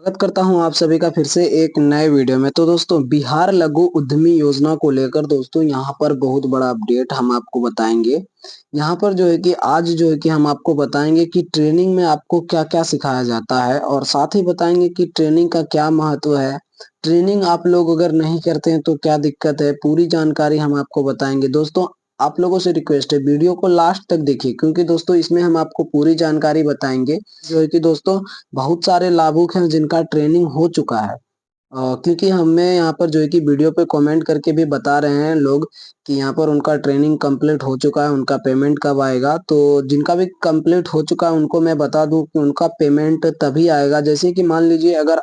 स्वागत करता हूं आप सभी का फिर से एक नए वीडियो में। तो दोस्तों, बिहार लघु उद्यमी योजना को लेकर दोस्तों यहाँ पर बहुत बड़ा अपडेट हम आपको बताएंगे। यहाँ पर जो है कि आज जो है कि हम आपको बताएंगे कि ट्रेनिंग में आपको क्या क्या सिखाया जाता है, और साथ ही बताएंगे कि ट्रेनिंग का क्या महत्व है। ट्रेनिंग आप लोग अगर नहीं करते हैं तो क्या दिक्कत है, पूरी जानकारी हम आपको बताएंगे। दोस्तों, आप लोगों से रिक्वेस्ट है, वीडियो को लास्ट तक देखिए, क्योंकि दोस्तों इसमें हम आपको पूरी जानकारी बताएंगे। जो है कि दोस्तों, बहुत सारे लाभुक हैं जिनका ट्रेनिंग हो चुका है। क्योंकि हमें यहाँ पर जो है कि वीडियो पे कमेंट करके भी बता रहे हैं लोग कि यहाँ पर उनका ट्रेनिंग कंप्लीट हो चुका है, उनका पेमेंट कब आएगा। तो जिनका भी कंप्लीट हो चुका है उनको मैं बता दूं कि उनका पेमेंट तभी आएगा, जैसे कि मान लीजिए अगर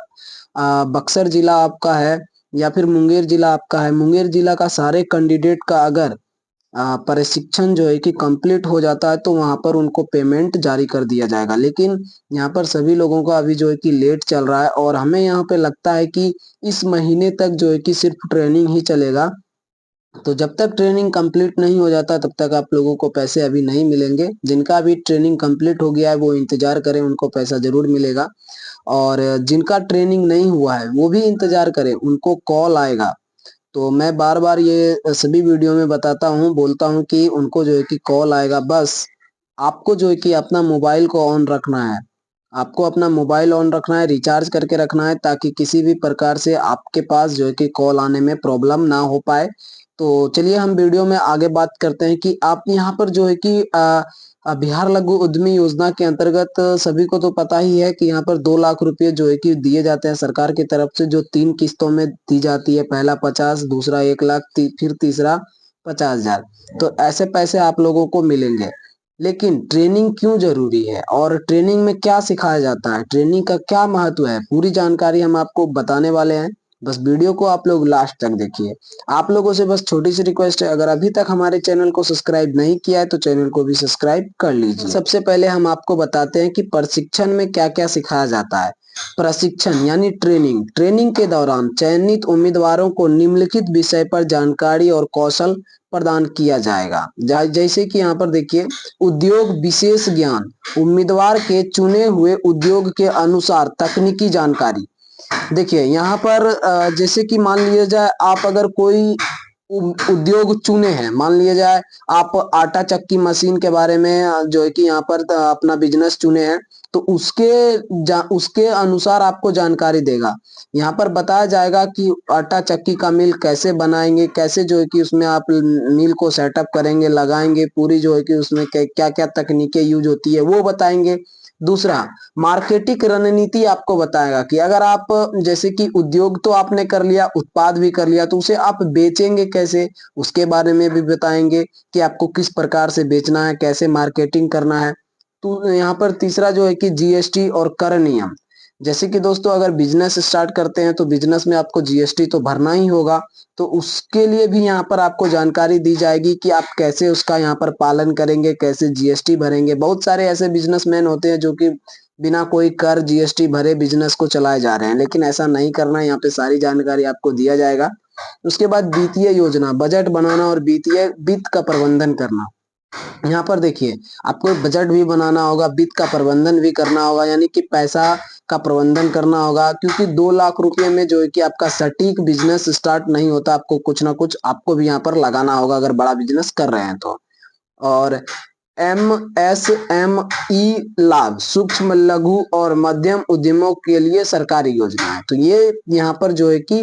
बक्सर जिला आपका है या फिर मुंगेर जिला आपका है, मुंगेर जिला का सारे कैंडिडेट का अगर प्रशिक्षण जो है कि कंप्लीट हो जाता है तो वहां पर उनको पेमेंट जारी कर दिया जाएगा। लेकिन यहाँ पर सभी लोगों का अभी जो है कि लेट चल रहा है, और हमें यहाँ पे लगता है कि इस महीने तक जो है कि सिर्फ ट्रेनिंग ही चलेगा। तो जब तक ट्रेनिंग कंप्लीट नहीं हो जाता तब तक आप लोगों को पैसे अभी नहीं मिलेंगे। जिनका अभी ट्रेनिंग कंप्लीट हो गया है वो इंतजार करें, उनको पैसा जरूर मिलेगा। और जिनका ट्रेनिंग नहीं हुआ है वो भी इंतजार करें, उनको कॉल आएगा। तो मैं बार बार ये सभी वीडियो में बताता हूँ, बोलता हूँ कि उनको जो है कि कॉल आएगा। बस आपको जो है कि अपना मोबाइल को ऑन रखना है, आपको अपना मोबाइल ऑन रखना है, रिचार्ज करके रखना है, ताकि किसी भी प्रकार से आपके पास जो है कि कॉल आने में प्रॉब्लम ना हो पाए। तो चलिए हम वीडियो में आगे बात करते हैं कि आप यहाँ पर जो है कि बिहार लघु उद्यमी योजना के अंतर्गत सभी को तो पता ही है कि यहाँ पर 2 लाख रुपए जो है कि दिए जाते हैं सरकार की तरफ से, जो 3 किस्तों में दी जाती है। पहला 50, दूसरा 1 लाख, फिर तीसरा 50,000। तो ऐसे पैसे आप लोगों को मिलेंगे। लेकिन ट्रेनिंग क्यों जरूरी है और ट्रेनिंग में क्या सिखाया जाता है, ट्रेनिंग का क्या महत्व है, पूरी जानकारी हम आपको बताने वाले हैं। बस वीडियो को आप लोग लास्ट तक देखिए। आप लोगों से बस छोटी सी रिक्वेस्ट है, अगर अभी तक हमारे चैनल को सब्सक्राइब नहीं किया है तो चैनल को भी सब्सक्राइब कर लीजिए। सबसे पहले हम आपको बताते हैं कि प्रशिक्षण में क्या क्या सिखाया जाता है। प्रशिक्षण यानी ट्रेनिंग। ट्रेनिंग के दौरान चयनित उम्मीदवारों को निम्नलिखित विषय पर जानकारी और कौशल प्रदान किया जाएगा। जैसे कि यहाँ पर देखिए, उद्योग विशेष ज्ञान, उम्मीदवार के चुने हुए उद्योग के अनुसार तकनीकी जानकारी। देखिए यहाँ पर जैसे कि मान लिया जाए आप अगर कोई उद्योग चुने हैं, मान लिया जाए आप आटा चक्की मशीन के बारे में जो है कि यहाँ पर अपना बिजनेस चुने हैं, तो उसके अनुसार आपको जानकारी देगा। यहाँ पर बताया जाएगा कि आटा चक्की का मिल कैसे बनाएंगे, कैसे जो है कि उसमें आप मिल को सेटअप करेंगे, लगाएंगे, पूरी जो है कि उसमें क्या क्या तकनीकें यूज होती है वो बताएंगे। दूसरा, मार्केटिंग रणनीति आपको बताएगा कि अगर आप जैसे कि उद्योग तो आपने कर लिया, उत्पाद भी कर लिया, तो उसे आप बेचेंगे कैसे, उसके बारे में भी बताएंगे कि आपको किस प्रकार से बेचना है, कैसे मार्केटिंग करना है। तो यहाँ पर तीसरा जो है कि जीएसटी और कर नियम। जैसे कि दोस्तों, अगर बिजनेस स्टार्ट करते हैं तो बिजनेस में आपको जीएसटी तो भरना ही होगा। तो उसके लिए भी यहाँ पर आपको जानकारी दी जाएगी कि आप कैसे उसका यहाँ पर पालन करेंगे, कैसे जीएसटी भरेंगे। बहुत सारे ऐसे बिजनेसमैन होते हैं जो कि बिना कोई कर जीएसटी भरे बिजनेस को चलाए जा रहे हैं, लेकिन ऐसा नहीं करना है। यहाँ पे सारी जानकारी आपको दिया जाएगा। उसके बाद वित्तीय योजना, बजट बनाना और वित्तीय वित्त का प्रबंधन करना। यहाँ पर देखिए, आपको बजट भी बनाना होगा, वित्त का प्रबंधन भी करना होगा, यानी कि पैसा का प्रबंधन करना होगा। क्योंकि 2 लाख रुपए में जो है कि आपका सटीक बिजनेस स्टार्ट नहीं होता, आपको कुछ ना कुछ आपको भी यहाँ पर लगाना होगा अगर बड़ा बिजनेस कर रहे हैं तो। और एमएसएमई लाभ, सूक्ष्म लघु और मध्यम उद्यमों के लिए सरकारी योजना है। तो ये यहाँ पर जो है कि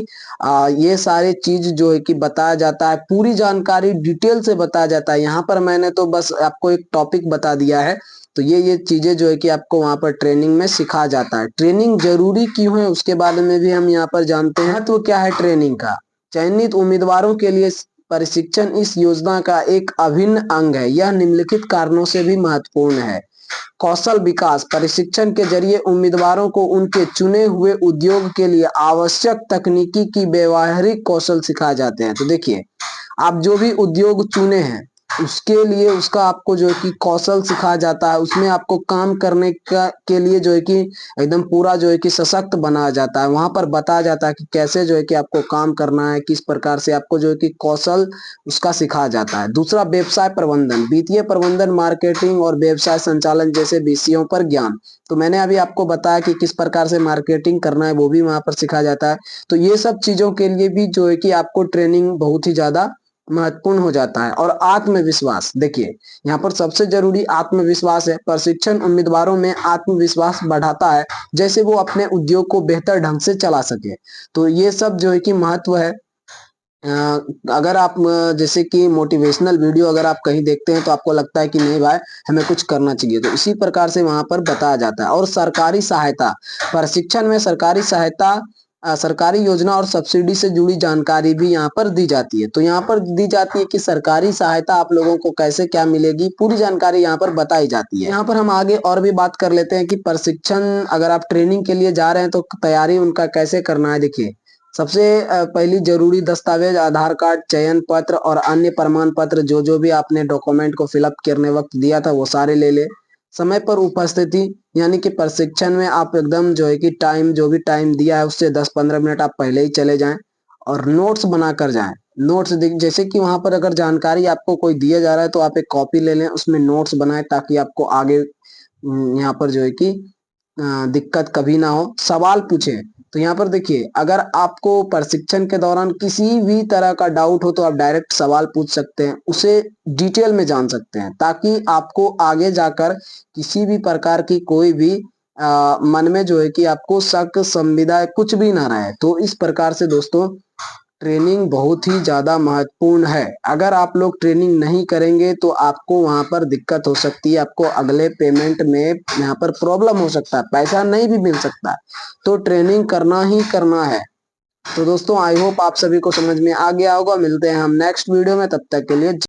ये सारे चीज जो है कि बताया जाता है, पूरी जानकारी डिटेल से बताया जाता है। यहाँ पर मैंने तो बस आपको एक टॉपिक बता दिया है। तो ये चीजें जो है कि आपको वहां पर ट्रेनिंग में सिखाया जाता है। ट्रेनिंग जरूरी क्यों है उसके बारे में भी हम यहाँ पर जानते हैं। तो क्या है ट्रेनिंग का, चयनित उम्मीदवारों के लिए प्रशिक्षण इस योजना का एक अभिन्न अंग है। यह निम्नलिखित कारणों से भी महत्वपूर्ण है। कौशल विकास, प्रशिक्षण के जरिए उम्मीदवारों को उनके चुने हुए उद्योग के लिए आवश्यक तकनीकी की व्यवहारिक कौशल सिखाए जाते हैं। तो देखिए, आप जो भी उद्योग चुने हैं उसके लिए उसका आपको जो है कि कौशल सिखाया जाता है, उसमें आपको काम करने का के लिए जो है कि एकदम पूरा जो है कि सशक्त बनाया जाता है। वहां पर बताया जाता है कि कैसे जो है कि आपको काम करना है, किस प्रकार से आपको जो है कि कौशल उसका सिखाया जाता है। दूसरा, व्यवसाय प्रबंधन, वित्तीय प्रबंधन, मार्केटिंग और व्यवसाय संचालन जैसे विषयों पर ज्ञान। तो मैंने अभी आपको बताया कि किस प्रकार से मार्केटिंग करना है, वो भी वहां पर सिखाया जाता है। तो ये सब चीजों के लिए भी जो है कि आपको ट्रेनिंग बहुत ही ज्यादा महत्वपूर्ण हो जाता है। और आत्मविश्वास, देखिए यहाँ पर सबसे जरूरी आत्मविश्वास है। प्रशिक्षण उम्मीदवारों में आत्मविश्वास बढ़ाता है, जैसे वो अपने उद्योग को बेहतर ढंग से चला सके। तो ये सब जो है कि महत्व है। अगर आप जैसे कि मोटिवेशनल वीडियो अगर आप कहीं देखते हैं तो आपको लगता है कि नहीं भाई हमें कुछ करना चाहिए, तो इसी प्रकार से वहां पर बताया जाता है। और सरकारी सहायता, प्रशिक्षण में सरकारी सहायता, सरकारी योजना और सब्सिडी से जुड़ी जानकारी भी यहाँ पर दी जाती है। तो यहाँ पर दी जाती है कि सरकारी सहायता आप लोगों को कैसे क्या मिलेगी, पूरी जानकारी यहाँ पर बताई जाती है। यहाँ पर हम आगे और भी बात कर लेते हैं कि प्रशिक्षण अगर आप ट्रेनिंग के लिए जा रहे हैं तो तैयारी उनका कैसे करना है। देखिए सबसे पहली जरूरी दस्तावेज आधार कार्ड, चयन पत्र और अन्य प्रमाण पत्र जो जो भी आपने डॉक्यूमेंट को फिलअप करने वक्त दिया था वो सारे ले ले। समय पर उपस्थिति, यानी कि प्रशिक्षण में आप एकदम जो है कि टाइम जो भी टाइम दिया है उससे 10-15 मिनट आप पहले ही चले जाएं और नोट्स बनाकर जाएं। नोट्स जैसे कि वहां पर अगर जानकारी आपको कोई दिया जा रहा है तो आप एक कॉपी ले लें, उसमें नोट्स बनाएं ताकि आपको आगे यहाँ पर जो है कि दिक्कत कभी ना हो। सवाल पूछे, तो यहाँ पर देखिए अगर आपको प्रशिक्षण के दौरान किसी भी तरह का डाउट हो तो आप डायरेक्ट सवाल पूछ सकते हैं, उसे डिटेल में जान सकते हैं ताकि आपको आगे जाकर किसी भी प्रकार की कोई भी मन में जो है कि आपको शक संविदा कुछ भी ना रहे। तो इस प्रकार से दोस्तों ट्रेनिंग बहुत ही ज्यादा महत्वपूर्ण है। अगर आप लोग ट्रेनिंग नहीं करेंगे तो आपको वहां पर दिक्कत हो सकती है, आपको अगले पेमेंट में यहाँ पर प्रॉब्लम हो सकता है, पैसा नहीं भी मिल सकता है। तो ट्रेनिंग करना ही करना है। तो दोस्तों आई होप आप सभी को समझ में आ गया होगा। मिलते हैं हम नेक्स्ट वीडियो में, तब तक के लिए